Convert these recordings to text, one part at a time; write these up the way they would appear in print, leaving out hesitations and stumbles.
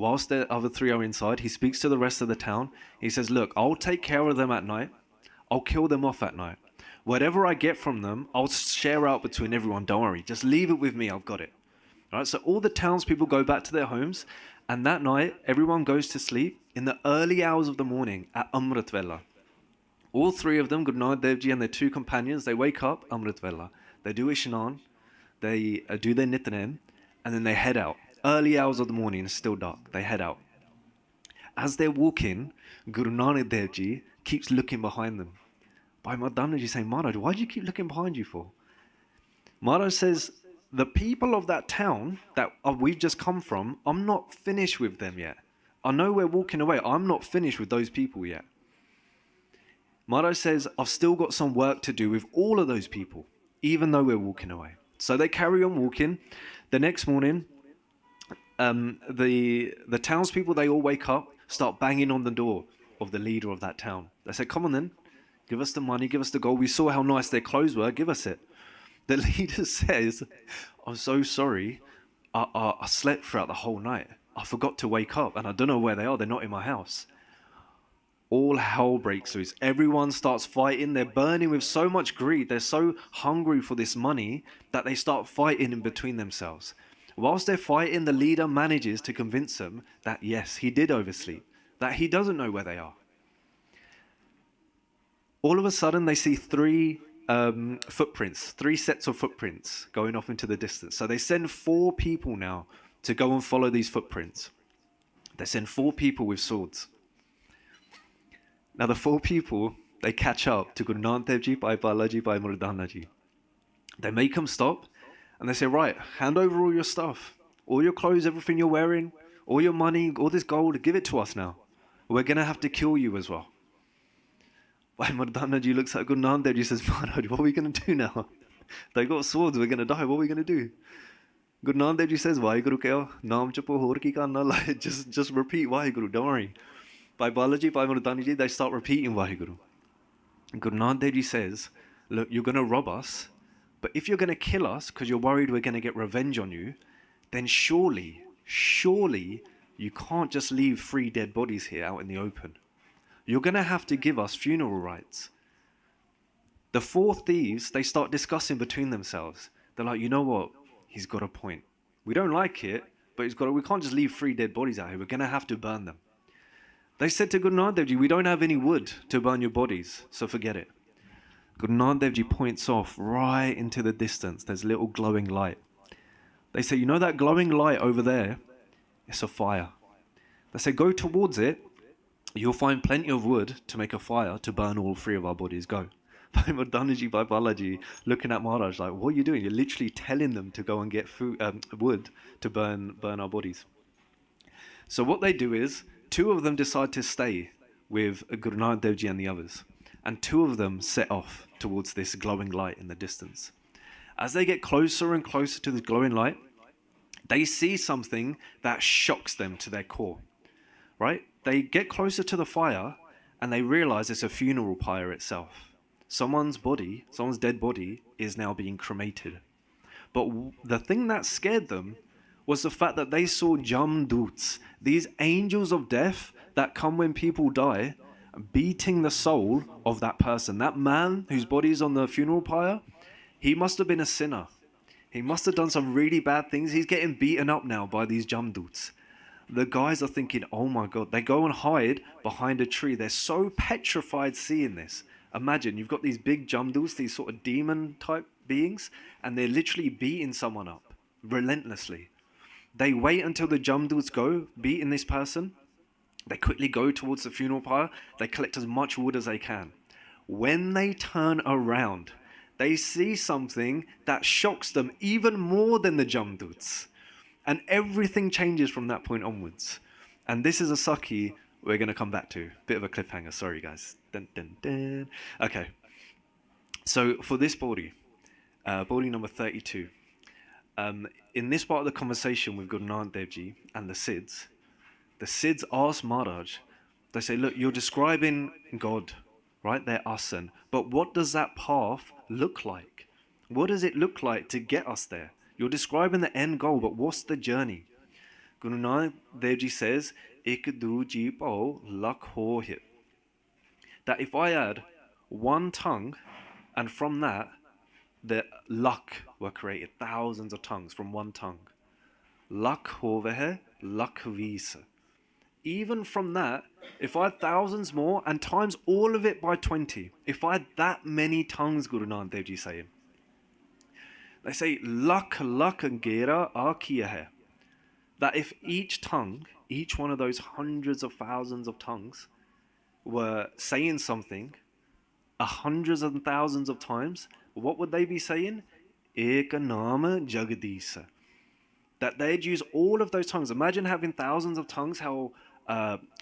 whilst the other three are inside, he speaks to the rest of the town. He says, look, I'll take care of them at night. I'll kill them off at night. Whatever I get from them, I'll share out between everyone. Don't worry. Just leave it with me. I've got it. All right. So all the townspeople go back to their homes. And that night, everyone goes to sleep in the early hours of the morning at Amrit Vela. All three of them, Guru Nanak Dev Ji and their two companions, they wake up Amrit Vela. They do Ishnan. They do their Nitnem. And then they head out. Early hours of the morning, it's still dark. They head out. As they're walking, Guru Nanak Dev Ji keeps looking behind them. Bhai Mardanaji saying, Maharaj, why do you keep looking behind you for? Maharaj says, the people of that town that we've just come from, I'm not finished with them yet. I know we're walking away. I'm not finished with those people yet. Maharaj says, I've still got some work to do with all of those people, even though we're walking away. So they carry on walking. The next morning, the townspeople, they all wake up, start banging on the door of the leader of that town. They say, come on then. Give us the money, give us the gold. We saw how nice their clothes were. Give us it. The leader says, I'm so sorry. I slept throughout the whole night. I forgot to wake up and I don't know where they are. They're not in my house. All hell breaks loose. Everyone starts fighting. They're burning with so much greed. They're so hungry for this money that they start fighting in between themselves. Whilst they're fighting, the leader manages to convince them that yes, he did oversleep, that he doesn't know where they are. All of a sudden, they see three footprints, three sets of footprints going off into the distance. So they send 4 people now to go and follow these footprints. They send 4 people with swords. Now the 4 people, they catch up to Guru Nanak Dev Ji, Bhai Balaji, Bhai Mardanaji. They make them stop and they say, right, hand over all your stuff, all your clothes, everything you're wearing, all your money, all this gold, give it to us now. We're going to have to kill you as well. Bhai Mardanaji looks at Guru Nanak Dev Ji, says, Maharaj, what are we going to do now? They got swords, we're going to die, what are we going to do? Guru Nanak Dev Ji says, WhyGuru kya, naam chapo hor ki karna, just repeat WhyGuru, don't worry. Bhai Balaji, Bhai Mardanaji, they start repeating WhyGuru. Guru Nanak Dev Ji says, look, you're going to rob us, but if you're going to kill us because you're worried we're going to get revenge on you, then surely you can't just leave 3 dead bodies here out in the open. You're going to have to give us funeral rites. The 4 thieves, they start discussing between themselves. They're like, you know what? He's got a point. We don't like it, but we can't just leave 3 dead bodies out here. We're going to have to burn them. They said to Guru Nanak Dev Ji, we don't have any wood to burn your bodies, so forget it. Guru Nanak Dev Ji points off right into the distance. There's a little glowing light. They say, you know that glowing light over there? It's a fire. They say, go towards it. You'll find plenty of wood to make a fire to burn all 3 of our bodies. Go. Bhai Mardanaji, Bhai Balaji, looking at Maharaj like, what are you doing? You're literally telling them to go and get wood to burn our bodies. So what they do is, 2 of them decide to stay with Guru Nanak Dev Ji and the others. And 2 of them set off towards this glowing light in the distance. As they get closer and closer to the glowing light, they see something that shocks them to their core. Right? They get closer to the fire and they realize it's a funeral pyre itself. Someone's dead body is now being cremated. But the thing that scared them was the fact that they saw jamduts, these angels of death that come when people die, beating the soul of that person. That man whose body is on the funeral pyre, he must have been a sinner. He must have done some really bad things. He's getting beaten up now by these jamduts. The guys are thinking, oh my God. They go and hide behind a tree. They're so petrified seeing this. Imagine, you've got these big jamduts, these sort of demon type beings, and they're literally beating someone up relentlessly. They wait until the jamduts go, beating this person. They quickly go towards the funeral pyre. They collect as much wood as they can. When they turn around, they see something that shocks them even more than the jamduts. And everything changes from that point onwards. And this is a Saki we're going to come back to. Bit of a cliffhanger, sorry guys. Dun, dun, dun. Okay. So for this body number 32, in this part of the conversation with Guru Nanak Dev Ji and the Siddhs ask Maharaj, they say, look, you're describing God, right? They're asan. But what does that path look like? What does it look like to get us there? You're describing the end goal, but what's the journey? Guru Nanak Dev Ji says, Ik du ji pao lak ho hit. That if I add one tongue, and from that, the lakh were created, thousands of tongues from one tongue. Lakh ho vehe, lakh visa. Even from that, if I had thousands more and times all of it by 20, if I had that many tongues, Guru Nanak Dev Ji saying, they say, lakh lakh gera akiya hai. That if each tongue, each one of those hundreds of thousands of tongues, were saying something hundreds and thousands of times, what would they be saying? Eka nama jagadisa. That they'd use all of those tongues. Imagine having thousands of tongues, how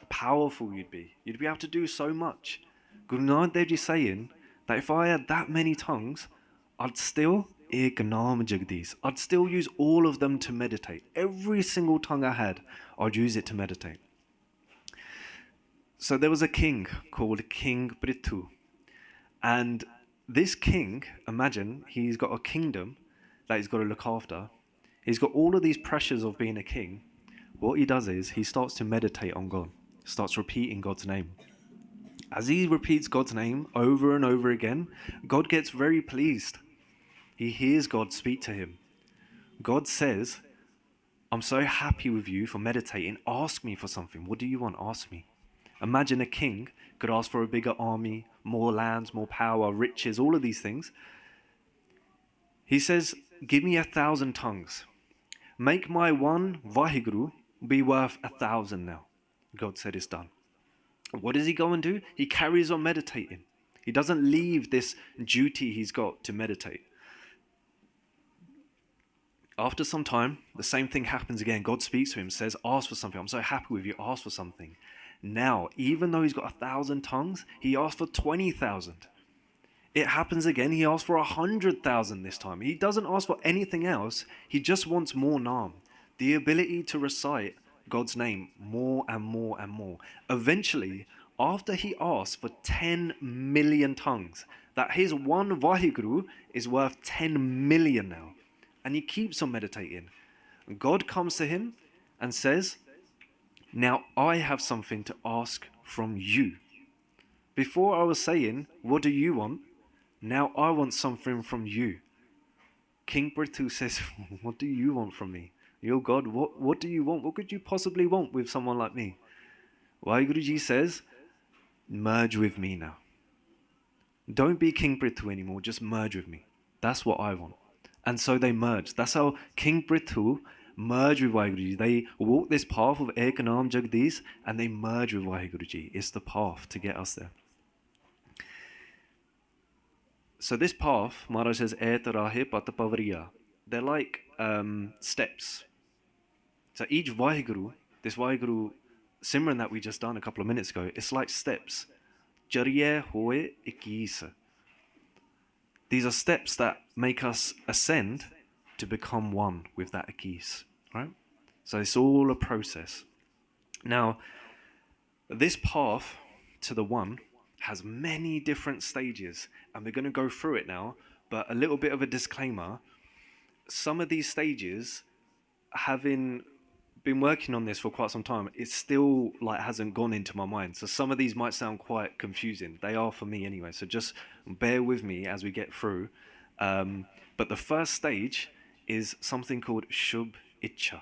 powerful you'd be. You'd be able to do so much. Guru Nanak Dev Ji saying that if I had that many tongues, I'd still Eka nama jagadis. I'd still use all of them to meditate. Every single tongue I had, I'd use it to meditate. So there was a king called King Prithu. And this king, imagine, he's got a kingdom that he's got to look after. He's got all of these pressures of being a king. What he does is he starts to meditate on God, starts repeating God's name. As he repeats God's name over and over again, God gets very pleased. He hears God speak to him. God says, I'm so happy with you for meditating. Ask me for something. What do you want? Ask me. Imagine a king could ask for a bigger army, more lands, more power, riches, all of these things. He says, give me 1,000 tongues. Make my one WhyGuru be worth 1,000 now. God said it's done. What does he go and do? He carries on meditating. He doesn't leave this duty he's got to meditate. After some time, the same thing happens again. God speaks to him, says, ask for something. I'm so happy with you. Ask for something. Now, even though he's got 1,000 tongues, he asked for 20,000. It happens again. He asks for 100,000 this time. He doesn't ask for anything else. He just wants more Naam, the ability to recite God's name more and more and more. Eventually, after he asks for 10 million tongues, that his one WhyGuru is worth 10 million now. And he keeps on meditating. God comes to him and says, now I have something to ask from you. Before I was saying, what do you want? Now I want something from you. King Prithu says, what do you want from me? You're God, what do you want? What could you possibly want with someone like me? WhyGuruji says, merge with me now. Don't be King Prithu anymore, just merge with me. That's what I want. And so they merge. That's how King Prithu merge with WhyGuruji. They walk this path of Ek Naam Jagdish and they merge with WhyGuruji. It's the path to get us there. So this path, Maharaj says, Etarahe Patapavariya. They're like steps. So each WhyGuru, this WhyGuru Simran that we just done a couple of minutes ago, it's like steps. Jariye Hoe Ikisa. These are steps that make us ascend to become one with that Akis, right? So it's all a process. Now, this path to the one has many different stages, and we're going to go through it now, but a little bit of a disclaimer. Some of these stages, having been working on this for quite some time, it still hasn't gone into my mind. So some of these might sound quite confusing. They are for me anyway. So just bear with me as we get through. But the first stage is something called Shubh Icha.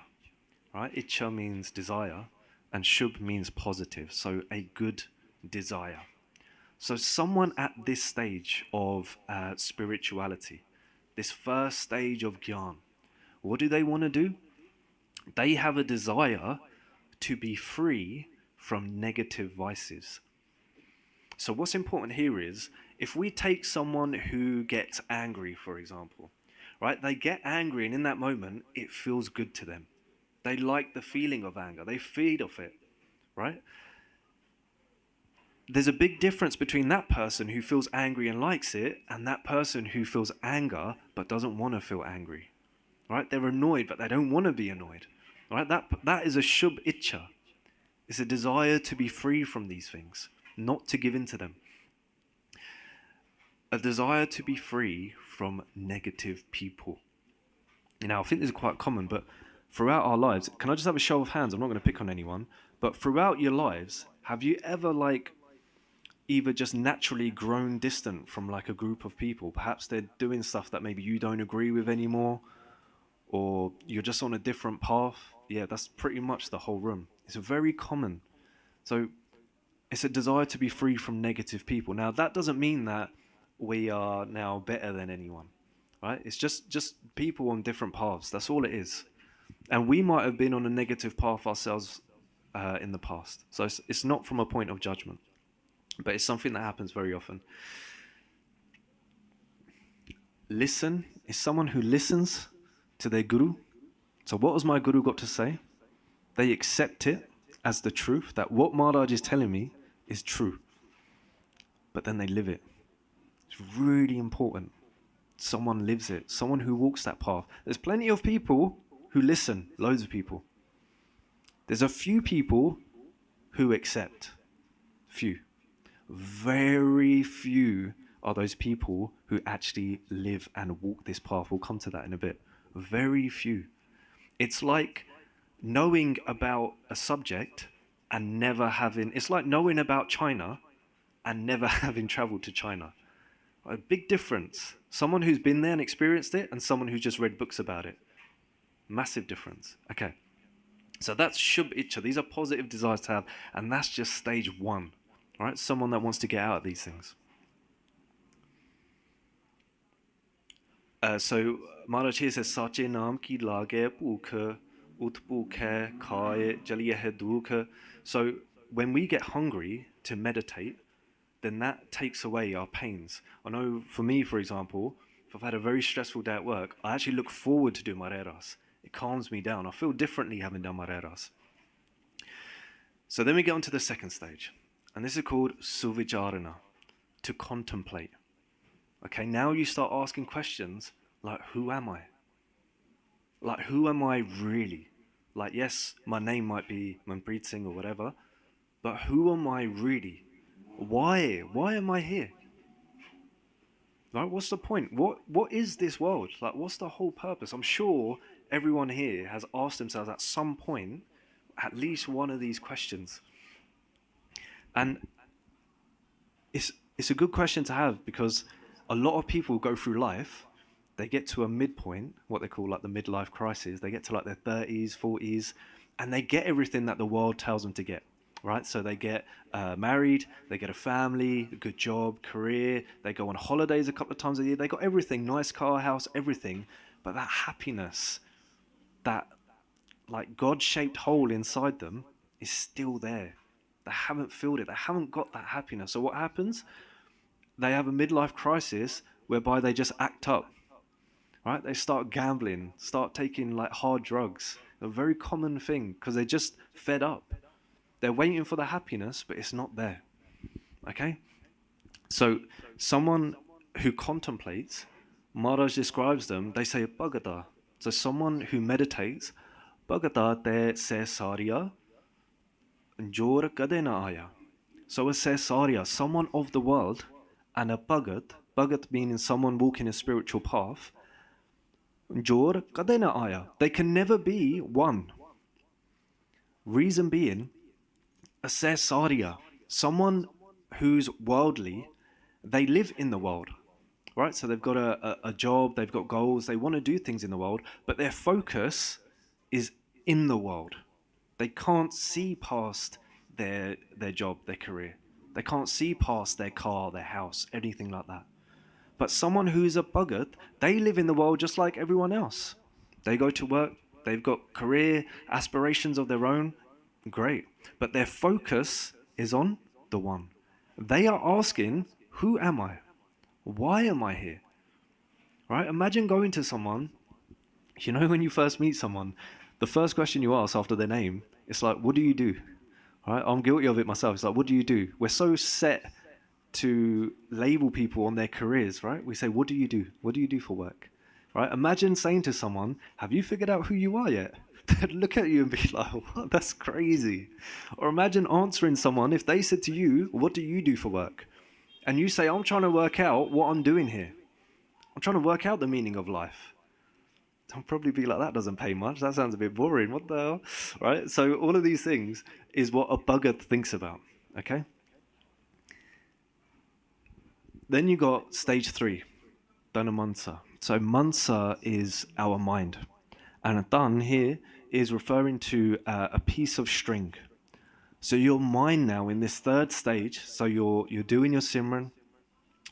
Right? Icha means desire, and Shubh means positive. So a good desire. So someone at this stage of spirituality, this first stage of Gyan, what do they want to do? They have a desire to be free from negative vices. So what's important here is, if we take someone who gets angry, for example, right? They get angry and in that moment, it feels good to them. They like the feeling of anger. They feed off it, right? There's a big difference between that person who feels angry and likes it and that person who feels anger but doesn't want to feel angry, right? They're annoyed but they don't want to be annoyed, right? That is a Shubh Icha. It's a desire to be free from these things, not to give in to them. A desire to be free from negative people. Now, I think this is quite common, but throughout our lives, can I just have a show of hands? I'm not going to pick on anyone, but throughout your lives, have you ever like either just naturally grown distant from like a group of people? Perhaps they're doing stuff that maybe you don't agree with anymore, or you're just on a different path. Yeah, that's pretty much the whole room. It's very common. So it's a desire to be free from negative people. Now that doesn't mean that we are now better than anyone, right? It's just people on different paths. That's all it is. And we might have been on a negative path ourselves in the past. So it's not from a point of judgment, but it's something that happens very often. Listen is someone who listens to their guru. So what has my guru got to say? They accept it as the truth, that what Maharaj is telling me is true. But then they live it. It's really important. Someone lives it. Someone who walks that path. There's plenty of people who listen, loads of people. There's a few people who accept. Few. Very few are those people who actually live and walk this path. We'll come to that in a bit. Very few. It's like knowing about a subject and never having... It's like knowing about China and never having traveled to China. A big difference. Someone who's been there and experienced it, and someone who's just read books about it. Massive difference. Okay. So that's shub icha. These are positive desires to have, and that's just stage one. Right? Someone that wants to get out of these things. So Maharaj here says, Sache naam ki lage pukha, utpukhe khaye jaliye dukha. So when we get hungry to meditate, then that takes away our pains. I know for me, for example, if I've had a very stressful day at work, I actually look forward to doing mareras. It calms me down. I feel differently having done mareras. So then we get on to the second stage. And this is called suvicharana, to contemplate. Okay, now you start asking questions like, who am I? Like, who am I really? Like, yes, my name might be Manpreet Singh or whatever, but who am I really? Why? Why am I here? Right? What's the point? What is this world? Like, what's the whole purpose? I'm sure everyone here has asked themselves at some point at least one of these questions. And it's a good question to have, because a lot of people go through life, they get to a midpoint, what they call like the midlife crisis. They get to like their 30s, 40s, and they get everything that the world tells them to get. Right? So they get married, they get a family, a good job, career, they go on holidays a couple of times a year, they got everything, nice car, house, everything. But that happiness, that like God-shaped hole inside them is still there. They haven't filled it, they haven't got that happiness. So what happens? They have a midlife crisis whereby they just act up. Right? They start gambling, start taking like hard drugs. A very common thing, because they're just fed up. They're waiting for the happiness, but it's not there. Okay? So someone who contemplates, Maharaj describes them, they say bhagata. So someone who meditates, bhagata te sesarya jor kade na aya. So a sesarya, someone of the world, and a bhagat meaning someone walking a spiritual path, jor kade na aya. They can never be one. Reason being, a sesarya, someone who's worldly, they live in the world, right? So they've got a job, they've got goals, they want to do things in the world, but their focus is in the world. They can't see past their job, their career. They can't see past their car, their house, anything like that. But someone who's a bhagat, they live in the world just like everyone else. They go to work, they've got career, aspirations of their own, great. But their focus is on the one. They are asking, who am I? Why am I here? Right? Imagine going to someone, you know, when you first meet someone, the first question you ask after their name, it's like, what do you do? Right? I'm guilty of it myself. It's like, what do you do? We're so set to label people on their careers, right? We say, what do you do? What do you do for work? Right? Imagine saying to someone, have you figured out who you are yet? They'd look at you and be like, what? That's crazy. Or imagine answering someone, if they said to you, what do you do for work? And you say, I'm trying to work out what I'm doing here. I'm trying to work out the meaning of life. I'll probably be like, that doesn't pay much. That sounds a bit boring. What the hell? Right? So all of these things is what a bhagat thinks about. Okay? Then you got stage 3, Dana Mansa. So Mansa is our mind. And Dan here is referring to a piece of string. So your mind now in this third stage, so you're doing your Simran,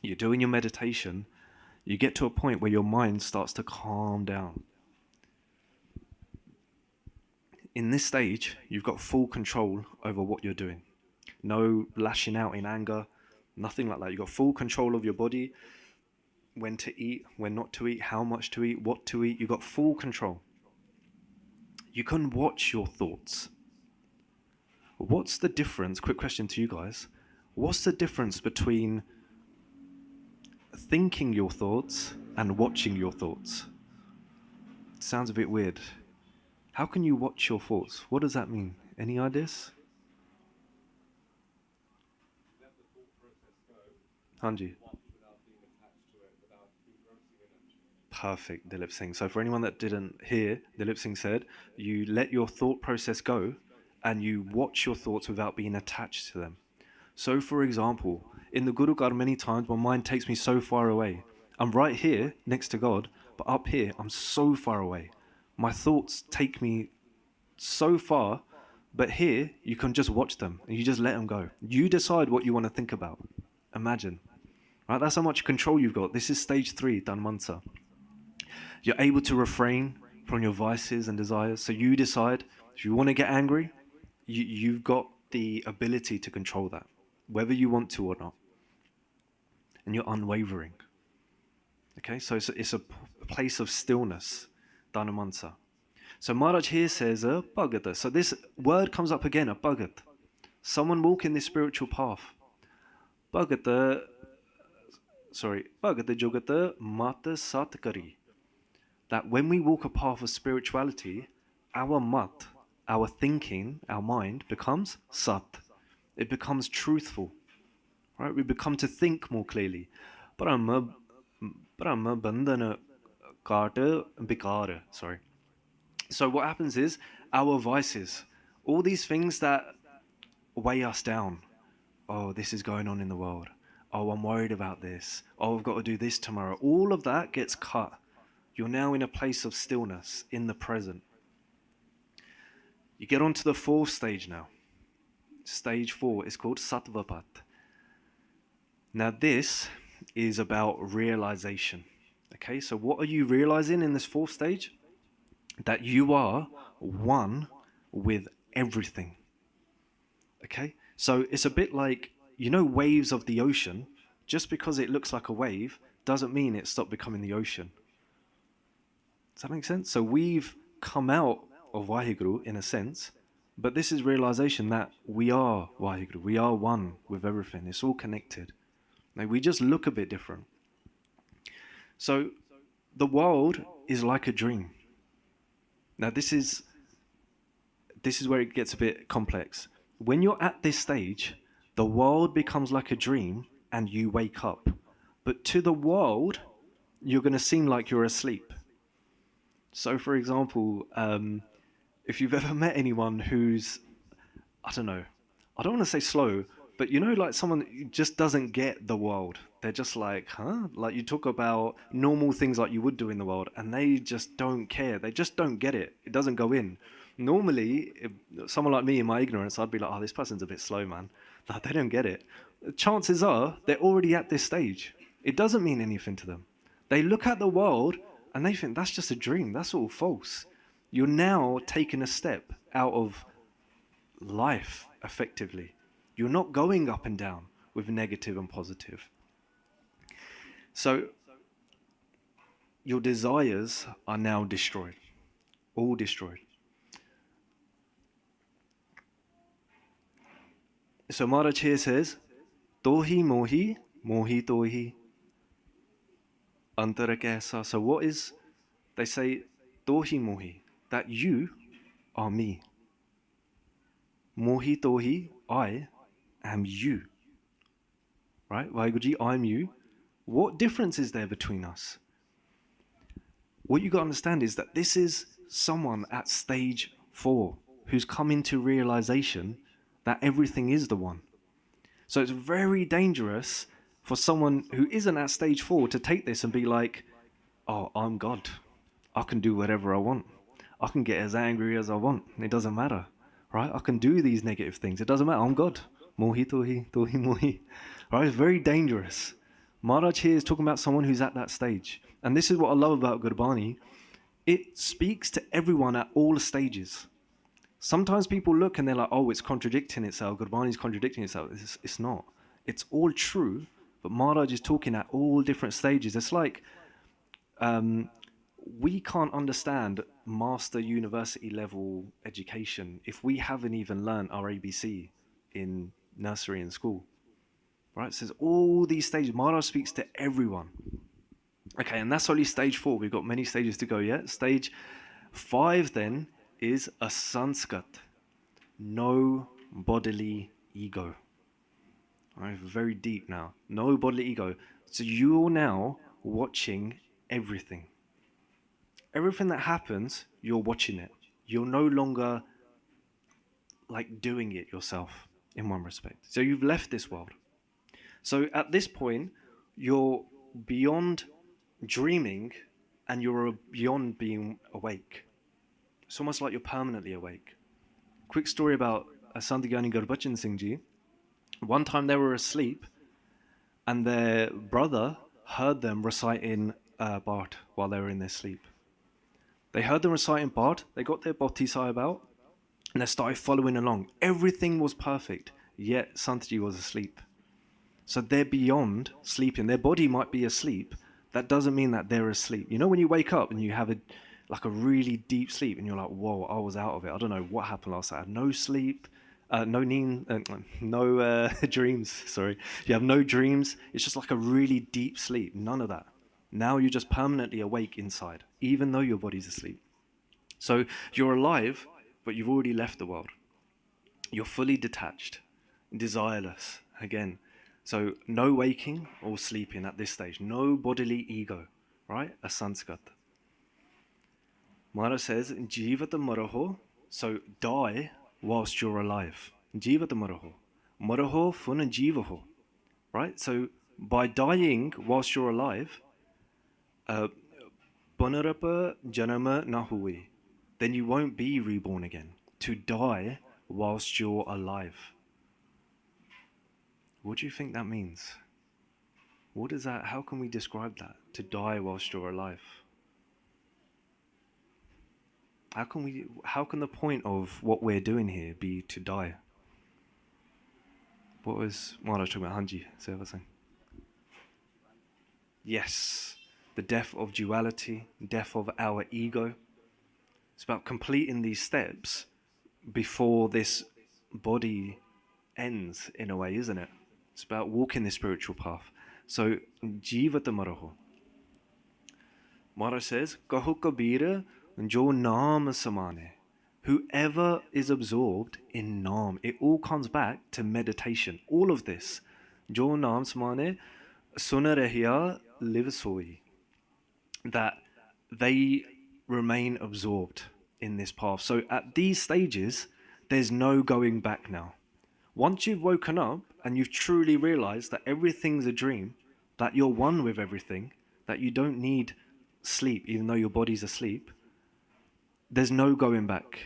you're doing your meditation, you get to a point where your mind starts to calm down. In this stage, you've got full control over what you're doing. No lashing out in anger, nothing like that. You've got full control of your body, when to eat, when not to eat, how much to eat, what to eat. You've got full control. You can watch your thoughts. What's the difference? Quick question to you guys. What's the difference between thinking your thoughts and watching your thoughts? Sounds a bit weird. How can you watch your thoughts? What does that mean? Any ideas? Hanji. Perfect, Dilip Singh. So for anyone that didn't hear, Dilip Singh said, you let your thought process go and you watch your thoughts without being attached to them. So for example, in the Guru Gar many times my mind takes me so far away. I'm right here next to God, but up here I'm so far away. My thoughts take me so far, but here you can just watch them and you just let them go. You decide what you want to think about. Imagine. Right? That's how much control you've got. This is stage 3, Dhanmansa. You're able to refrain from your vices and desires. So you decide if you want to get angry, you've got the ability to control that, whether you want to or not. And you're unwavering. Okay, so it's a place of stillness, Dhanamansa. So Maharaj here says a bhagata. So this word comes up again, a bhagat. Someone walking this spiritual path. Bhagata jogata mata satkari. That when we walk a path of spirituality, our mat, our thinking, our mind becomes sat. It becomes truthful. Right? We become to think more clearly. Brahma bandhana kata bikara. Sorry. So what happens is our vices, all these things that weigh us down. Oh, this is going on in the world. Oh, I'm worried about this. Oh, I've got to do this tomorrow. All of that gets cut. You're now in a place of stillness, in the present. You get on to the 4th stage now. Stage 4 is called Sattvapat. Now this is about realization. Okay, so what are you realizing in this 4th stage? That you are one with everything. Okay, so it's a bit like, you know, waves of the ocean. Just because it looks like a wave doesn't mean it stopped becoming the ocean. Does that make sense? So we've come out of WhyGuru in a sense, but this is realization that we are WhyGuru. We are one with everything. It's all connected. Now, we just look a bit different. So the world is like a dream. Now this is where it gets a bit complex. When you're at this stage, the world becomes like a dream and you wake up. But to the world, you're going to seem like you're asleep. So, for example, if you've ever met anyone who's, I don't want to say slow, but you know, like someone who just doesn't get the world. They're just like, huh? Like you talk about normal things like you would do in the world, and they just don't care. They just don't get it. It doesn't go in. Normally, if someone like me in my ignorance, I'd be like, oh, this person's a bit slow, man. Like, they don't get it. Chances are they're already at this stage. It doesn't mean anything to them. They look at the world and they think that's just a dream. That's all false. You're now taking a step out of life, effectively. You're not going up and down with negative and positive. So your desires are now destroyed. All destroyed. So Maharaj here says, Tohi mohi, mohi tohi, antara kaisa. So what is, they say, Tohi mohi, that you are me. Mohi tohi, I am you. Right? WhyGuru, I'm you. What difference is there between us? what you got to understand is that this is someone at stage 4 who's come into realization that everything is the one. So it's very dangerous for someone who isn't at stage 4 to take this and be like, oh, I'm God. I can do whatever I want. I can get as angry as I want. It doesn't matter, right? I can do these negative things. It doesn't matter. I'm God. Mohi tohi, tohi mohi. Right? It's very dangerous. Maharaj here is talking about someone who's at that stage. And this is what I love about Gurbani. It speaks to everyone at all stages. Sometimes people look and they're like, oh, it's contradicting itself. Gurbani's contradicting itself. It's not. It's all true, but Maharaj is talking at all different stages. It's like we can't understand master university level education if we haven't even learned our ABC in nursery and school. Right? It says all these stages. Maharaj speaks to everyone. Okay, and that's only stage 4. We've got many stages to go yet. Stage 5 then is a Sanskrit, no bodily ego. All right, very deep now. No bodily ego. So you're now watching everything. Everything that happens, you're watching it. You're no longer like doing it yourself in one respect. So you've left this world. So at this point, you're beyond dreaming and you're beyond being awake. It's almost like you're permanently awake. Quick story about Sandigani Gurbachan Singh Ji. One time they were asleep and their brother heard them reciting Bard while they were in their sleep. They heard them reciting Bard, they got their Bhakti Sahib out, and they started following along. Everything was perfect, yet Santji was asleep. So they're beyond sleeping. Their body might be asleep. That doesn't mean that they're asleep. You know when you wake up and you have a really deep sleep and you're like, whoa, I was out of it. I don't know what happened last night. I had no sleep, no dreams, sorry. You have no dreams. It's just like a really deep sleep. None of that. Now you're just permanently awake inside, even though your body's asleep. So you're alive, but you've already left the world. You're fully detached, desireless, again. So no waking or sleeping at this stage. No bodily ego, right? A Sanskrit. Maharaj says, Jivata maraho, so die whilst you're alive. Jivata maraho. Maraho funa jivaho. Right? So by dying whilst you're alive, Panarapa janama nahui, then you won't be reborn again. To die whilst you're alive. What do you think that means? What is that? How can we describe that? To die whilst you're alive. How can the point of what we're doing here be to die? What was Maharaj talking about? Hanji, say everything. Yes, the death of duality, death of our ego. It's about completing these steps before this body ends in a way, isn't it? It's about walking the spiritual path. So, Jivata Maraho. Maharaj says, Kaho Kabira Jo Naam Samane. Whoever is absorbed in Naam, it all comes back to meditation. All of this. Jo Naam Samane Suna Rehiya Liv Soi. That they remain absorbed in this path. So at these stages, there's no going back now. Once you've woken up and you've truly realized that everything's a dream, that you're one with everything, that you don't need sleep even though your body's asleep, there's no going back.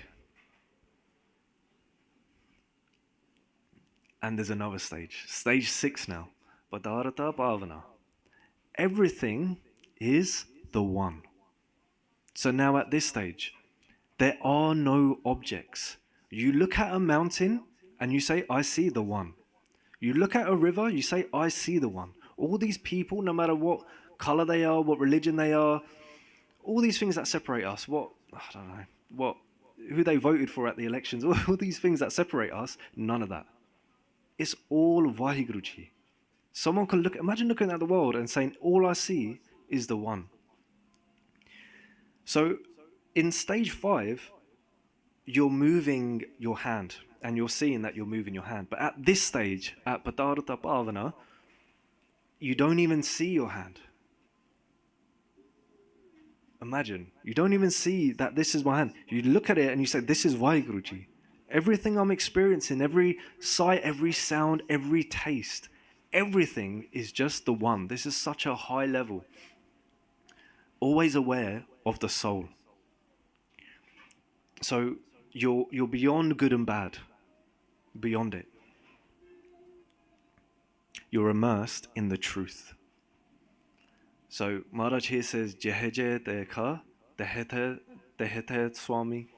And there's another stage. Stage 6 now. Padartha Bhavana. Everything is the one. So now at this stage, there are no objects. You look at a mountain and you say, I see the one. You look at a river, you say, I see the one. All these people, no matter what color they are, what religion they are, all these things that separate us, who they voted for at the elections, all these things that separate us, none of that. It's all WhyGuru Ji. Someone can imagine looking at the world and saying, all I see is the one. So in stage 5, you're moving your hand and you're seeing that you're moving your hand. But at this stage, at Padartha Bhavana, you don't even see your hand. Imagine. You don't even see that this is my hand. You look at it and you say, this is WhyGuru Ji. Everything I'm experiencing, every sight, every sound, every taste, everything is just the one. This is such a high level. Always aware of the soul. So you're beyond good and bad. Beyond it. You're immersed in the truth. So Maharaj here says, Jeheje Dekha, Dehete Swami.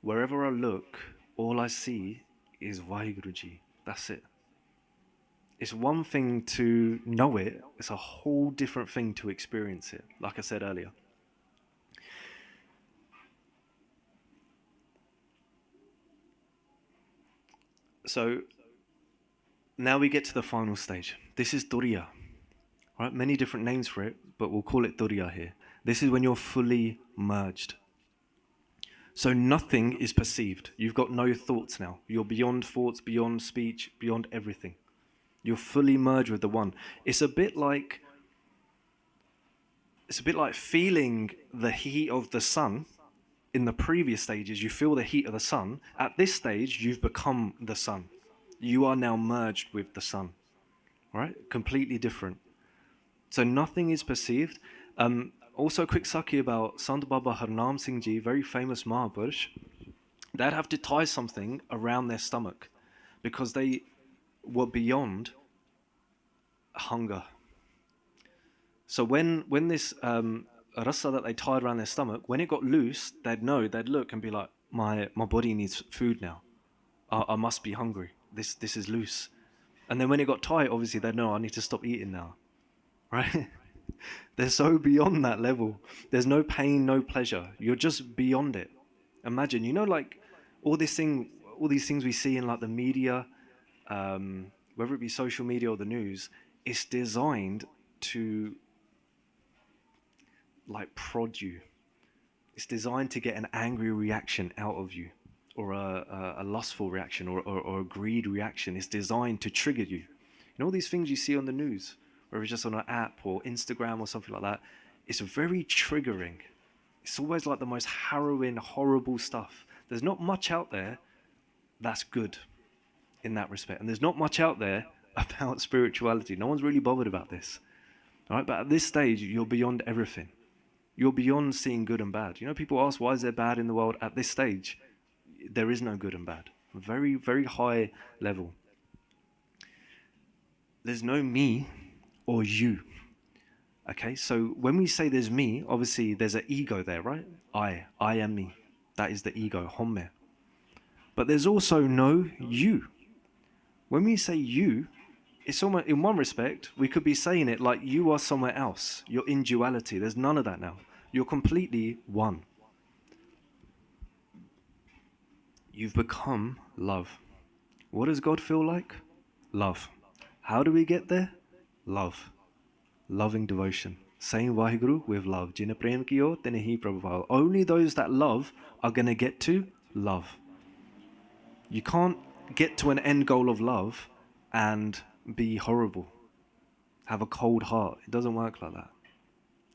Wherever I look, all I see is WhyGuru Ji. That's it. It's one thing to know it, it's a whole different thing to experience it, like I said earlier. So now we get to the final stage. This is Turiya. Right? Many different names for it, but we'll call it Turiya here. This is when you're fully merged. So nothing is perceived. You've got no thoughts now. You're beyond thoughts, beyond speech, beyond everything. You're fully merged with the one. It's a bit like feeling the heat of the sun. In the previous stages, you feel the heat of the sun. At this stage, you've become the sun. You are now merged with the sun. Right? Completely different. So nothing is perceived. Also, a quick Saki about Sant Baba Harnam Singh Ji, very famous Mahapurush. They'd have to tie something around their stomach because they were beyond hunger. So when this rasa that they tied around their stomach, when it got loose, they'd look and be like, my body needs food now. I must be hungry. This is loose. And then when it got tight, obviously they'd know, I need to stop eating now. Right? They're so beyond that level. There's no pain, no pleasure. You're just beyond it. Imagine, like all these things we see in like the media, whether it be social media or the news, it's designed to like prod you. It's designed to get an angry reaction out of you, or a lustful reaction, or a greed reaction. It's designed to trigger you. All these things you see on the news, whether it's just on an app or Instagram or something like that, it's very triggering. It's always like the most harrowing, horrible stuff. There's not much out there that's good in that respect. And there's not much out there about spirituality. No one's really bothered about this. All right? But at this stage, you're beyond everything. You're beyond seeing good and bad. People ask, why is there bad in the world? At this stage, there is no good and bad. Very, very high level. There's no me or you. Okay, so when we say there's me, obviously there's an ego there, right? I am me. That is the ego, homme. But there's also no you. When we say you, it's almost, in one respect, we could be saying it like you are somewhere else. You're in duality. There's none of that now. You're completely one. You've become love. What does God feel like? Love. How do we get there? Love. Loving devotion. Saying WhyGuru with love. Jine prem kiyo tene hi prabhu bhava. Only those that love are going to get to love. You can't get to an end goal of love and be horrible. Have a cold heart. It doesn't work like that.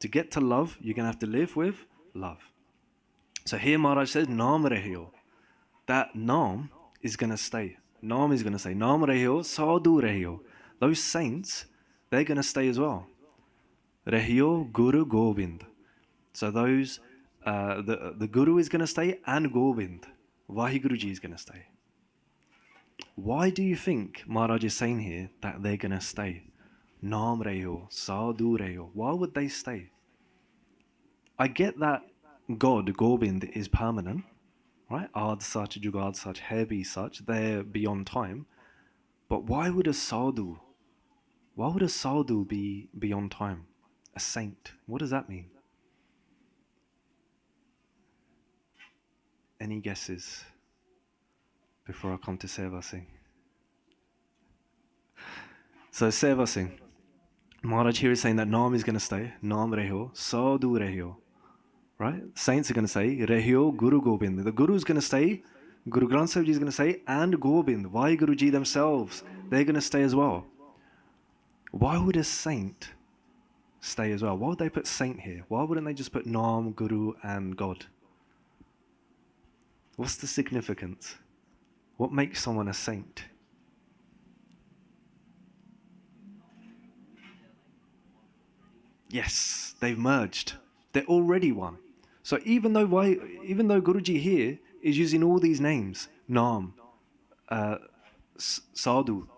To get to love, you're going to have to live with love. So here Maharaj says, Naam Rehiyo. That Naam is going to stay. Naam is going to say, Naam Rehiyo, Sadhu Rehiyo. Those saints, they're going to stay as well. Rehiyo Guru Gobind. So those, the Guru is going to stay, and Gobind, WhyGuru Ji is going to stay. Why do you think Maharaj is saying here that they're going to stay? Naam Rehiyo, Sadhu Rehiyo. Why would they stay? I get that God, Gobind, is permanent, right? Ad Sach, Jugad Sach, Hebi Sach, they're beyond time. But why would a sadhu be beyond time? A saint. What does that mean? Any guesses before I come to Seva Singh? So Seva Singh, Maharaj here is saying that Naam is going to stay. Naam Rehiyo, Sadhu Rehiyo. Right? Saints are going to say, Rehiyo Guru Gobind. The Guru is going to stay, Guru Granth Sahib Ji is going to stay, and Gobind, WhyGuru Ji themselves, they're going to stay as well. Why would a saint stay as well. Why would they put saint here? Why wouldn't they just put Nam, Guru, and God? What's the significance? What makes someone a saint? Yes, they've merged. They're already one. So even though Guruji here is using all these names, Nam, Sadhu,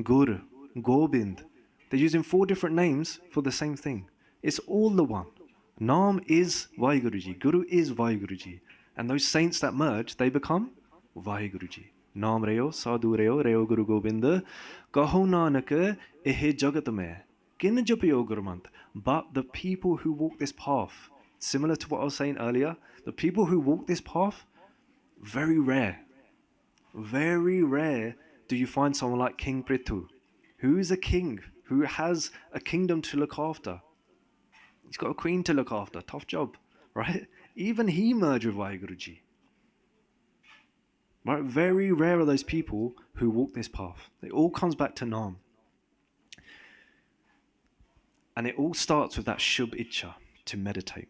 Gur, Gobind, they're using 4 different names for the same thing. It's all the one. Nam is WhyGuruji, Guru is WhyGuruji. And those saints that merge, they become WhyGuruji. Nam Reo, Sadhu Reo, Reo Guru Gobind, Kaho Nanak ehe jagat mein, kin japiyo Gurmant. But the people who walk this path, similar to what I was saying earlier, the people who walk this path, very rare. Very rare do you find someone like King Prithu, who is a king, who has a kingdom to look after. He's got a queen to look after, tough job, right? Even he merged with WhyGuruji. Right? Very rare are those people who walk this path. It all comes back to Nam. And it all starts with that Shubh Icha, to meditate.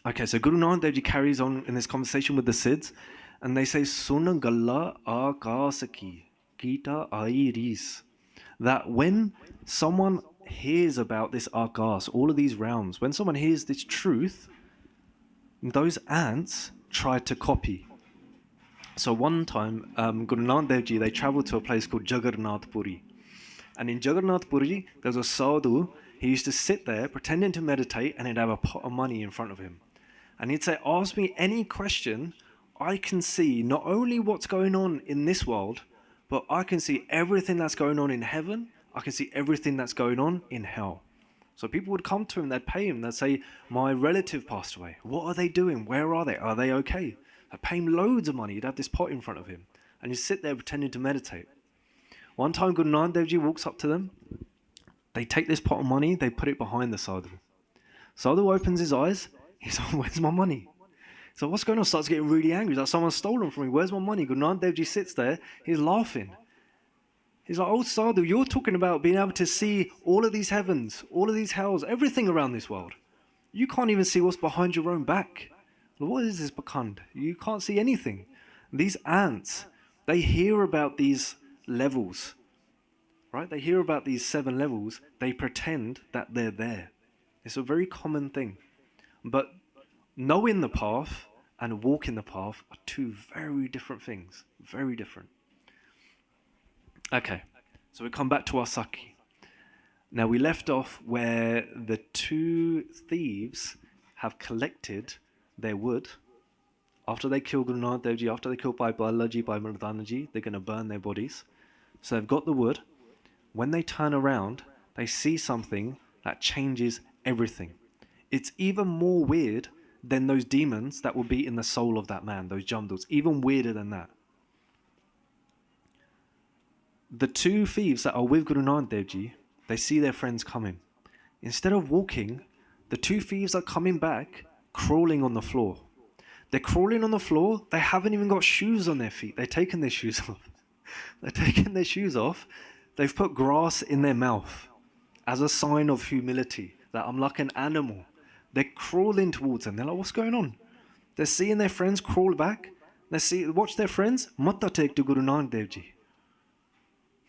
Okay, so Guru Nanak Dev Ji carries on in this conversation with the Siddhs, and they say, Sun Galla Akasaki, Kita Ai Ris. That when someone hears about this Akas, all of these realms, when someone hears this truth, those ants try to copy. So one time, Guru Nanak Dev Ji, they traveled to a place called Jagannath Puri. And in Jagannath Puri, there was a sadhu. He used to sit there pretending to meditate, and he'd have a pot of money in front of him. And he'd say, ask me any question. I can see not only what's going on in this world, but I can see everything that's going on in heaven. I can see everything that's going on in hell. So people would come to him, they'd pay him, they'd say, my relative passed away. What are they doing? Where are they? Are they okay? I'd pay him loads of money. He'd have this pot in front of him. And he'd sit there pretending to meditate. One time, Guru Nanak Dev Ji walks up to them. They take this pot of money, they put it behind the sadhu. Sadhu opens his eyes. He's like, where's my money? So what's going on? Starts getting really angry. He's like, someone's stolen from me. Where's my money? Guru Nanak Dev Ji sits there. He's laughing. He's like, oh sadhu, you're talking about being able to see all of these heavens, all of these hells, everything around this world. You can't even see what's behind your own back. What is this bakand? You can't see anything. These ants, they hear about these levels, right? They hear about these 7 levels. They pretend that they're there. It's a very common thing. But knowing the path and walking the path are 2 very different things. Very different. Okay, so we come back to our Saki. Now we left off where the 2 thieves have collected their wood. After they kill Guru Nanak Dev Ji, after they kill Bhai Balaji, Bhai Mardanaji, they're going to burn their bodies. So they've got the wood. When they turn around, they see something that changes everything. It's even more weird than those demons that will be in the soul of that man, those jumdals. Even weirder than that. The 2 thieves that are with Guru Nanak Dev Ji, they see their friends coming. Instead of walking, the 2 thieves are coming back, crawling on the floor. They're crawling on the floor. They haven't even got shoes on their feet. They've taken their shoes off. They're taking their shoes off. They've put grass in their mouth as a sign of humility, that I'm like an animal. They're crawling towards them. They're like, what's going on? They're seeing their friends crawl back. Watch their friends. Matta take to Guru Nanak Dev Ji.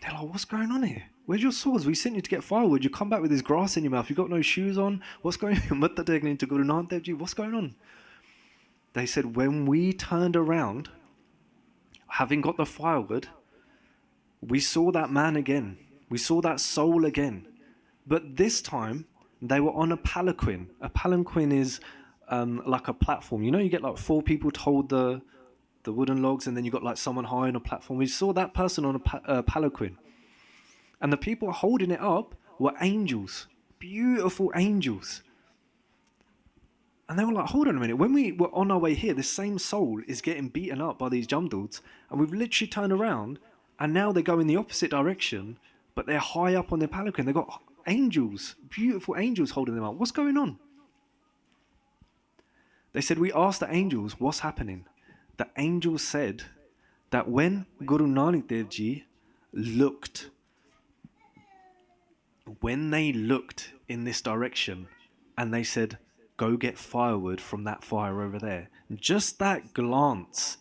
They're like, what's going on here? Where's your swords? We sent you to get firewood. You come back with this grass in your mouth. You've got no shoes on. What's going on? Matta taking into Guru Nanak Dev Ji. What's going on? They said, when we turned around, having got the firewood, we saw that man again. We saw that soul again. But this time, they were on a palanquin. A palanquin is like a platform. You know, you get like 4 people to hold the wooden logs, and then you got like someone high on a platform. We saw that person on a palanquin. And the people holding it up were angels. Beautiful angels. And they were like, hold on a minute. When we were on our way here, this same soul is getting beaten up by these jumduds, and we've literally turned around, and now they go in the opposite direction, but they're high up on their palanquin. They've got angels, beautiful angels holding them up. What's going on? They said, we asked the angels, what's happening? The angels said that when Guru Nanak Dev Ji looked, when they looked in this direction, and they said, go get firewood from that fire over there. Just that glance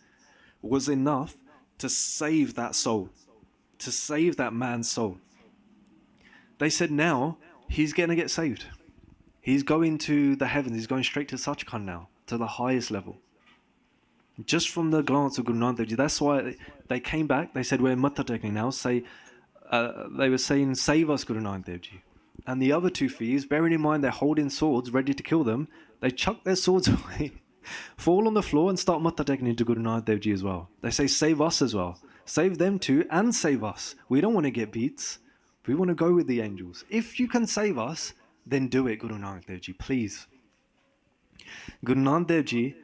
was enough to save that soul, to save that man's soul. They said now he's going to get saved. He's going to the heavens. He's going straight to Sachkhand now, to the highest level. Just from the glance of Guru Nanak Dev Ji. That's why they came back. They said, we're Matta Tekni now. They were saying, save us, Guru Nanak Dev Ji. And the other two thieves, bearing in mind they're holding swords, ready to kill them, they chuck their swords away, fall on the floor and start Matta Tekni to Guru Nanak Dev Ji as well. They say, save us as well. Save them too and save us. We don't want to get beats. We want to go with the angels. If you can save us, then do it, Guru Nanak Dev Ji, please. Guru Nanak Dev Ji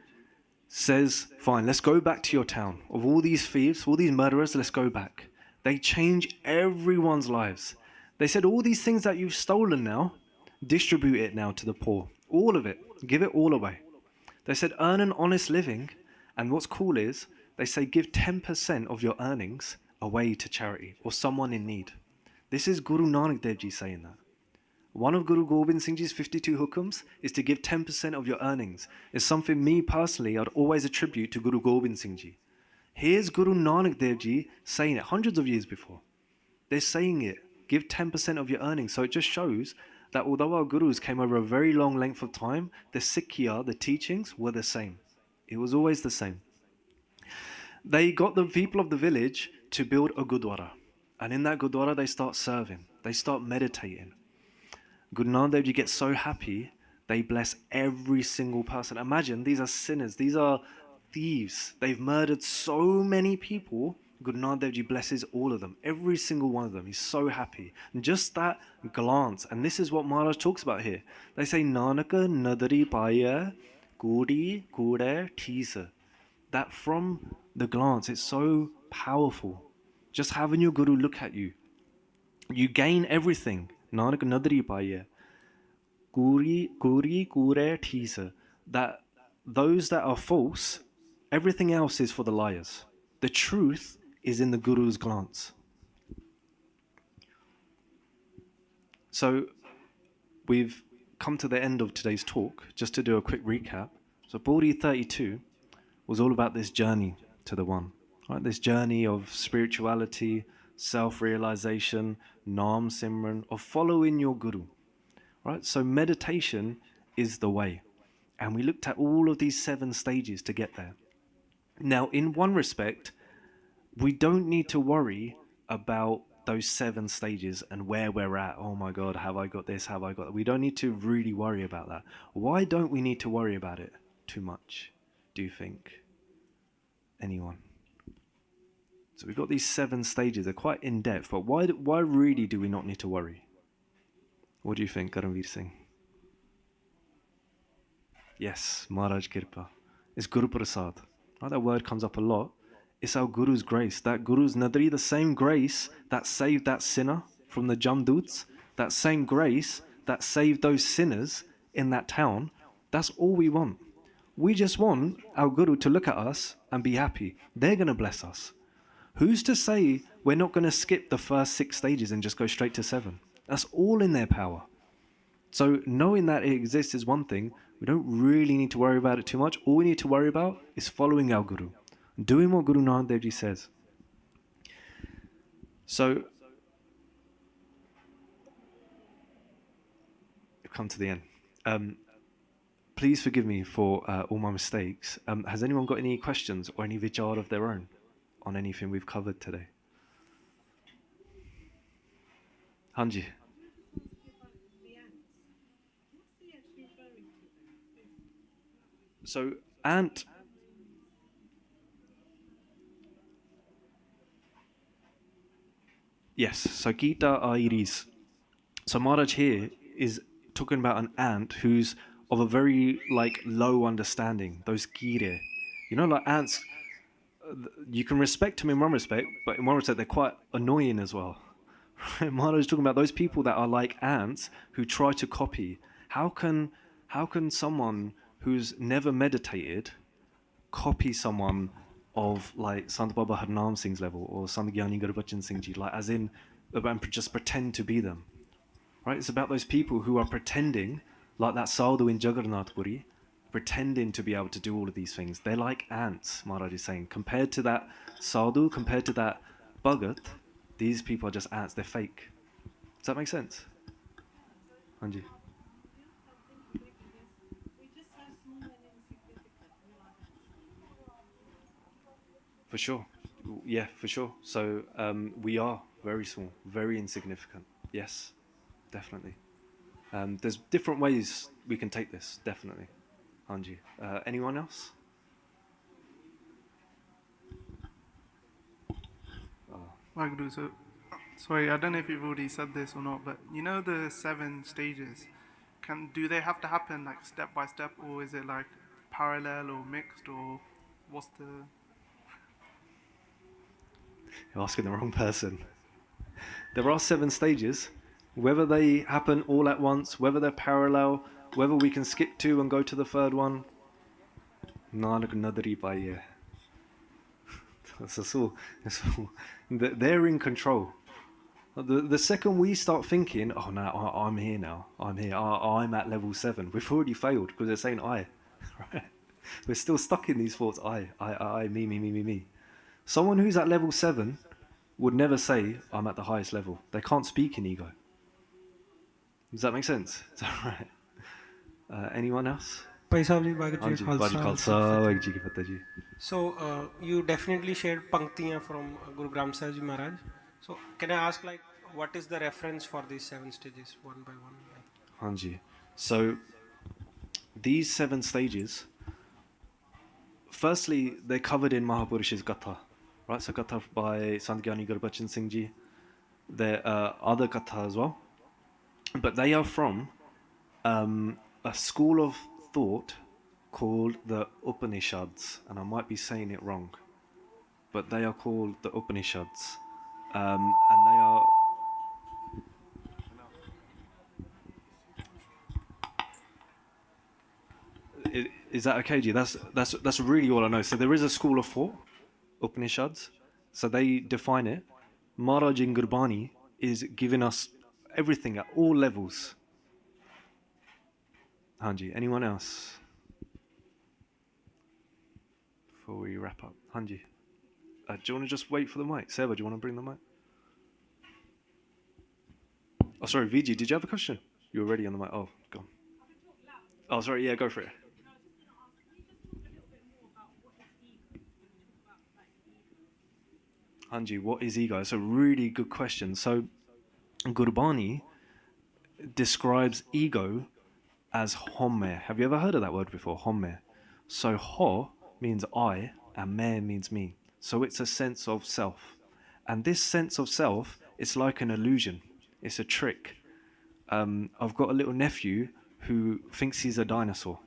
says, fine, let's go back to your town. Of all these thieves, all these murderers, let's go back. They change everyone's lives. They said, all these things that you've stolen now, distribute it now to the poor. All of it. Give it all away. They said, earn an honest living. And what's cool is, they say, give 10% of your earnings away to charity or someone in need. This is Guru Nanak Dev Ji saying that. One of Guru Gobind Singh Ji's 52 hukams is to give 10% of your earnings. It's something me personally, I'd always attribute to Guru Gobind Singh Ji. Here's Guru Nanak Dev Ji saying it hundreds of years before. They're saying it. Give 10% of your earnings. So it just shows that although our Gurus came over a very long length of time, the Sikhi, the teachings, were the same. It was always the same. They got the people of the village to build a Gurdwara. And in that Gurdwara, they start serving. They start meditating. Guru Nanak Dev Ji gets so happy, they bless every single person. Imagine, these are sinners. These are thieves. They've murdered so many people. Guru Nanak Dev Ji blesses all of them. Every single one of them. He's so happy. And just that glance. And this is what Maharaj talks about here. They say, Nanaka nadari paya kudi kure teesa. That from the glance, it's so powerful. Just having your Guru look at you. You gain everything. Nanak nadari paya kuri kure teesa. That those that are false, everything else is for the liars. The truth is in the Guru's glance. So we've come to the end of today's talk. Just to do a quick recap. So Bodhi 32 was all about this journey to the one. Right? This journey of spirituality, self-realization, Naam Simran, of following your Guru. Right? So meditation is the way. And we looked at all of these 7 stages to get there. Now, in one respect, we don't need to worry about those 7 stages and where we're at. Oh my God, have I got this? Have I got that? We don't need to really worry about that. Why don't we need to worry about it too much, do you think? Anyone? So we've got these 7 stages. They're quite in-depth, but why really do we not need to worry? What do you think, Karanveer Singh? Yes, Maharaj Kirpa. It's Guru Prasad. Right, that word comes up a lot. It's our Guru's grace. That Guru's Nadri, the same grace that saved that sinner from the Jamduts, that same grace that saved those sinners in that town, that's all we want. We just want our Guru to look at us and be happy. They're going to bless us. Who's to say we're not going to skip the first 6 stages and just go straight to 7? That's all in their power. So knowing that it exists is one thing. We don't really need to worry about it too much. All we need to worry about is following our Guru, doing what Guru Nanak Dev Ji says. So we've come to the end. Please forgive me for all my mistakes. Has anyone got any questions or any vichar of their own on anything we've covered today? Hanji. So, ant. Yes, so Gita Airis. So Maharaj here is talking about an ant who's of a very low understanding. Those kire. You know, like ants, you can respect them in one respect, but in one respect they're quite annoying as well. Maharaj is talking about those people that are like ants who try to copy. How can someone who's never meditated copy someone of like Sant Baba Harnam Singh's level or Sant Gyani Gurbachan Singh Ji, like as in just pretend to be them? right? It's about those people who are pretending, like that sadhu in Jagannath Puri, pretending to be able to do all of these things. They're like ants, Maharaj is saying. Compared to that sadhu, compared to that bhagat, these people are just ants. They're fake. Does that make sense? Anji? For sure. Yeah, for sure. So we are very small, very insignificant. Yes, definitely. There's different ways we can take this, definitely. Anji. Anyone else? WhyGuru, so sorry, I don't know if you've already said this or not, but you know the 7 stages. Do they have to happen like step by step, or is it like parallel or mixed, or what's the? You're asking the wrong person. There are 7 stages. Whether they happen all at once, whether they're parallel, whether we can skip 2 and go to the 3rd one, Nanak Nadari Paiye. That's all. They're in control. The second we start thinking, oh no, I'm here now. I'm here. I'm at level 7. We've already failed because they're saying I. Right? We're still stuck in these thoughts. I, me. Someone who's at level 7 would never say, I'm at the highest level. They can't speak in ego. Does that make sense? Is that right? Anyone else? Bhai Sahib ji, WhyGuru ji, Khalsa, Khalsa. WhyGuru ji ki fateh ji. So you definitely shared panktiyan from Guru Granth Sahib Ji Maharaj. So can I ask, like, what is the reference for these 7 stages, one by one? Hanji. So these 7 stages, firstly, they're covered in Mahapurush's Gatha, right? So Gatha by Sandgyani Gurbachan Singh Ji. There are other Gatha as well, but they are from a school of thought called the Upanishads, and I might be saying it wrong, but they are called the Upanishads, and they are. Is that okay, Ji? That's really all I know. So there is a school of thought, Upanishads. So they define it. Maharaj in Gurbani is giving us everything at all levels. Hanji, anyone else? Before we wrap up, Hanji. Do you want to just wait for the mic? Seva, do you want to bring the mic? Oh, sorry, Viji, did you have a question? You were already on the mic. Oh, go on. Oh, sorry, yeah, go for it. Hanji, what is ego? It's a really good question. So, Gurbani describes ego as homme. Have you ever heard of that word before? Homme. So, ho means I, and me means me. So, it's a sense of self. And this sense of self is like an illusion. It's a trick. I've got a little nephew who thinks he's a dinosaur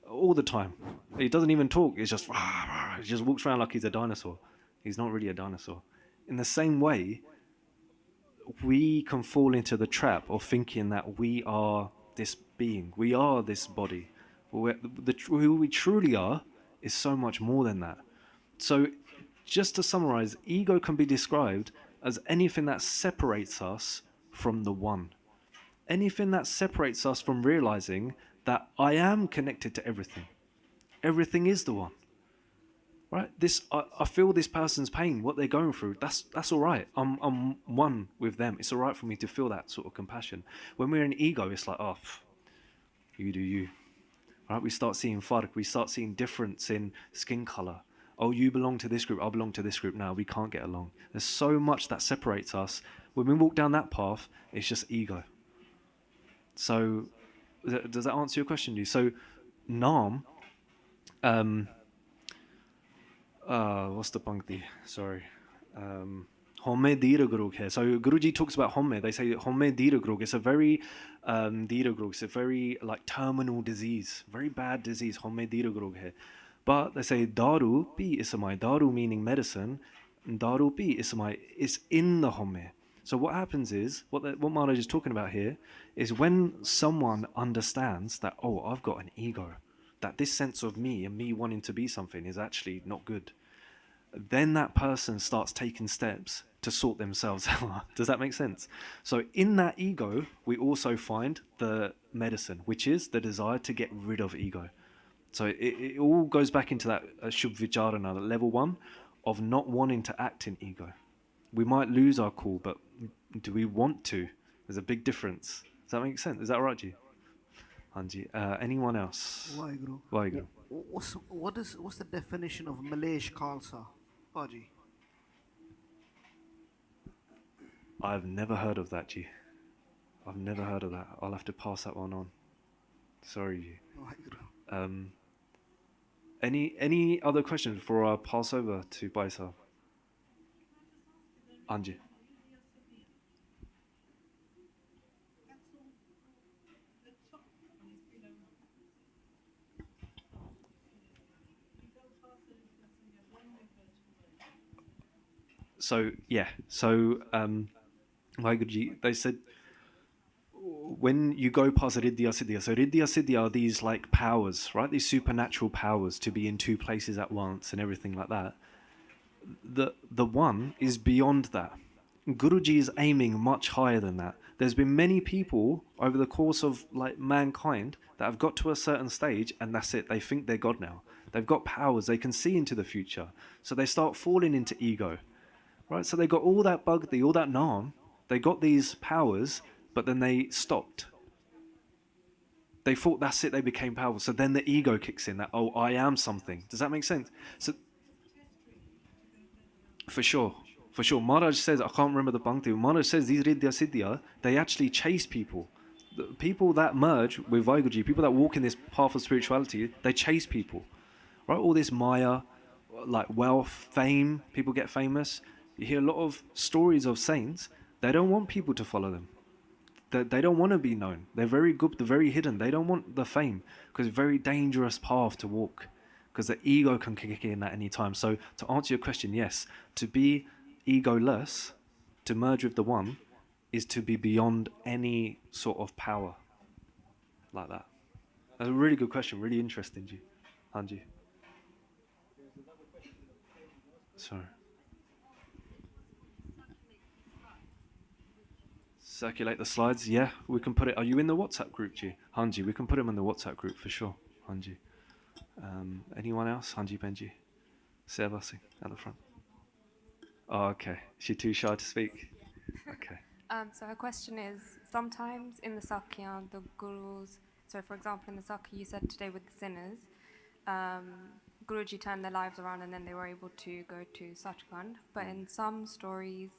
all the time. He doesn't even talk. He just walks around like he's a dinosaur. He's not really a dinosaur. In the same way, we can fall into the trap of thinking that we are this being. We are this body. Who we truly are is so much more than that. So, just to summarize, ego can be described as anything that separates us from the one. Anything that separates us from realizing that I am connected to everything. Everything is the one. Right? I feel this person's pain, what they're going through. That's all right. I'm one with them. It's all right for me to feel that sort of compassion. When we're in ego, it's like, oh, you do you. Right? We start seeing farq. We start seeing difference in skin color. Oh, you belong to this group. I belong to this group. Now we can't get along. There's so much that separates us. When we walk down that path, it's just ego. So, does that answer your question, Lee? So, Naam. What's the pankti? Sorry. Homme dira grog hai. So Guruji talks about homme. They say homme dira grog. It's a very dira grog. It's a very like terminal disease, very bad disease. Homme dira grog hai. But they say daru pi isamai. Daru meaning medicine. Daru pi isamai is in the homme. So what happens is what Maharaj is talking about here is when someone understands that, oh, I've got an ego, that this sense of me and me wanting to be something is actually not good. Then that person starts taking steps to sort themselves out. Does that make sense? So in that ego, we also find the medicine, which is the desire to get rid of ego. So it all goes back into that Shubh Vicharana, that level 1 of not wanting to act in ego. We might lose our cool, but do we want to? There's a big difference. Does that make sense? Is that right, Ji? Hanji. Anyone else? WhyGuru. WhyGuru. What's the definition of Malaysia Khalsa, Paji? I've never heard of that, Ji. I've never heard of that. I'll have to pass that one on. Sorry, Ji. WhyGuru. Any other questions before I pass over to Baisa? Anji. So WhyGuru, they said when you go past Riddhya Siddhya, so Riddhya Siddhya are these like powers, right? These supernatural powers to be in two places at once and everything like that. The one is beyond that. Guruji is aiming much higher than that. There's been many people over the course of like mankind that have got to a certain stage and that's it. They think they're God now. They've got powers. They can see into the future. So they start falling into ego, right? So they got all that bhakti, all that naam. They got these powers, but then they stopped. They thought that's it. They became powerful. So then the ego kicks in that, oh, I am something. Does that make sense? So for sure. Maharaj says, I can't remember the Bhakti, Maharaj says these Riddhya Siddhya, they actually chase people. The people that merge with WhyGuru, people that walk in this path of spirituality, they chase people. Right? All this Maya, like wealth, fame, people get famous. You hear a lot of stories of saints, they don't want people to follow them. They don't want to be known. They're very good, they're very hidden. They don't want the fame because it's a very dangerous path to walk because the ego can kick in at any time. So to answer your question, yes, to be egoless, to merge with the one, is to be beyond any sort of power like that. That's a really good question, really interesting, Ji. Hanji. Sorry. Circulate the slides, yeah, we can put it. Are you in the WhatsApp group, Ji? Hanji, we can put him in the WhatsApp group for sure. Hanji. Anyone else? Hanji Benji. Sevasi at the front. Oh, okay. She's too shy to speak. Okay. So her question is, sometimes in the Sakya, the Gurus, so for example in the Saki you said today with the sinners, Guruji turned their lives around and then they were able to go to Sachkhand. But in some stories,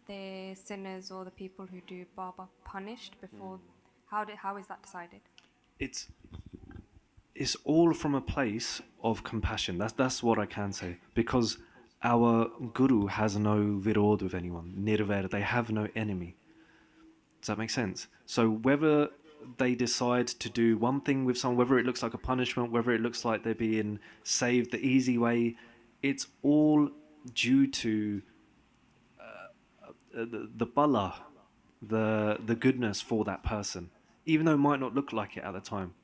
the sinners or the people who do Baba punished before. How is that decided? It's all from a place of compassion. That's what I can say, because our Guru has no virod with anyone, nirvair. They have no enemy. Does that make sense? So whether they decide to do one thing with someone, whether it looks like a punishment, whether it looks like they're being saved the easy way, it's all due to the bala, the goodness for that person, even though it might not look like it at the time.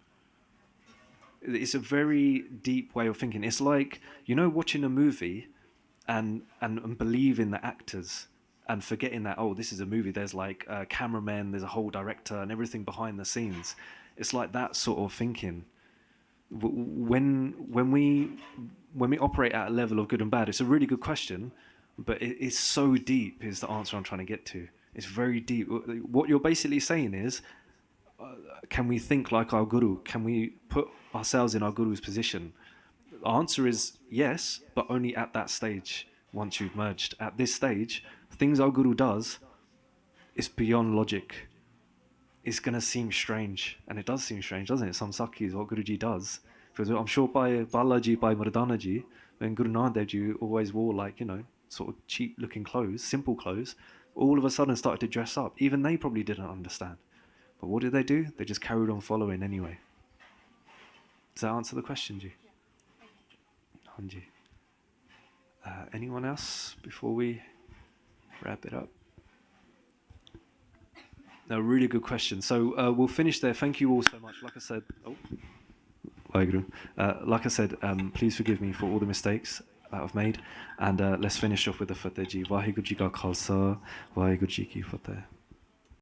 It's a very deep way of thinking. It's like, watching a movie and believing the actors and forgetting that, oh, this is a movie, there's like a cameraman, there's a whole director and everything behind the scenes. It's like that sort of thinking. When we operate at a level of good and bad, it's a really good question, but it's so deep is the answer I'm trying to get to. It's very deep. What you're basically saying is, can we think like our Guru? Can we put ourselves in our Guru's position? The answer is yes, but only at that stage, once you've merged. At this stage, things our Guru does, it's beyond logic. It's going to seem strange, and it does seem strange, doesn't it? Some Sakis, what Guruji does. Because I'm sure by Balaji, by Mardanaji, when Guru Nanak Dev Ji always wore sort of cheap looking clothes, simple clothes, all of a sudden started to dress up. Even they probably didn't understand. But what did they do? They just carried on following anyway. Does that answer the question, Ji? Hanji. Anyone else before we wrap it up? No, really good question. So we'll finish there. Thank you all so much. Like I said, WhyGuru. Like I said, please forgive me for all the mistakes. that I've made. And let's finish off with the Fateh Ji. WhyGuru Ji Ka Khalsa, WhyGuru Ji Ki Fateh.